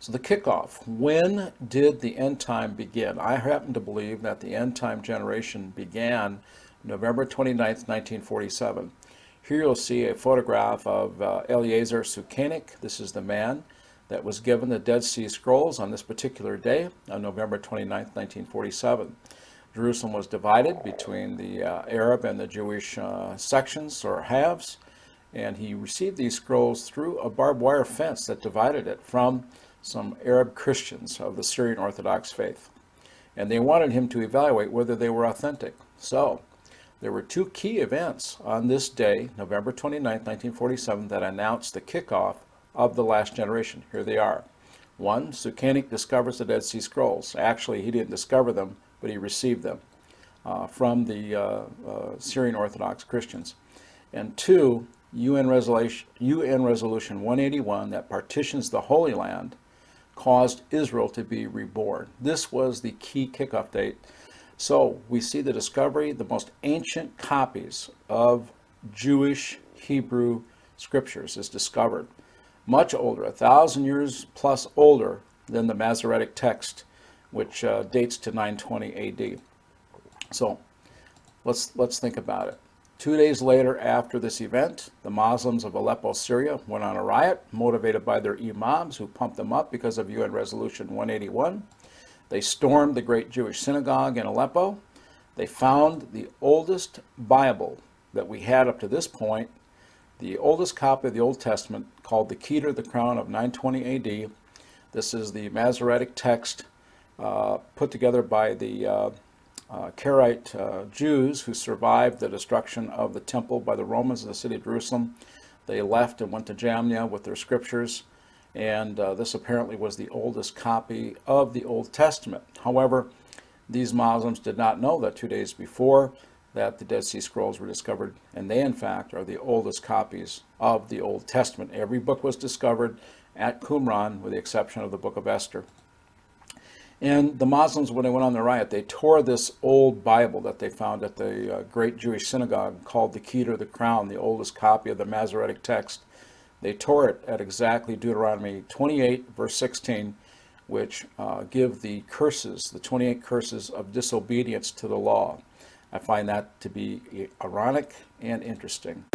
So the kickoff, when did the end time begin? I happen to believe that the end time generation began November 29th, 1947. Here you'll see a photograph of Eliezer Sukenik. This is the man that was given the Dead Sea Scrolls on this particular day, on November 29th, 1947. Jerusalem was divided between the Arab and the Jewish sections or halves, and he received these scrolls through a barbed wire fence that divided it from some Arab Christians of the Syrian Orthodox faith. And they wanted him to evaluate whether they were authentic. So there were two key events on this day, November 29, 1947, that announced the kickoff of the last generation. Here they are. One, Sukenik discovers the Dead Sea Scrolls. Actually, he didn't discover them, but he received them from the Syrian Orthodox Christians. And two, UN Resolution 181 that partitions the Holy Land caused Israel to be reborn. This was the key kickoff date. So we see the discovery, the most ancient copies of Jewish Hebrew scriptures is discovered. Much older, 1,000 years plus older than the Masoretic text, which dates to 920 AD. So let's think about it. 2 days later after this event, the Muslims of Aleppo, Syria went on a riot, motivated by their imams who pumped them up because of UN Resolution 181. They stormed the great Jewish synagogue in Aleppo. They found the oldest Bible that we had up to this point, the oldest copy of the Old Testament, called the Keter, the Crown of 920 AD. This is the Masoretic text put together by the Karaite Jews who survived the destruction of the temple by the Romans in the city of Jerusalem. They left and went to Jamnia with their scriptures, and this apparently was the oldest copy of the Old Testament. However, these Muslims did not know that 2 days before that the Dead Sea Scrolls were discovered, and they in fact are the oldest copies of the Old Testament. Every book was discovered at Qumran with the exception of the book of Esther. And the Muslims, when they went on the riot, they tore this old Bible that they found at the great Jewish synagogue called the Keter, the Crown, the oldest copy of the Masoretic text. They tore it at exactly Deuteronomy 28, verse 16, which give the curses, the 28 curses of disobedience to the law. I find that to be ironic and interesting.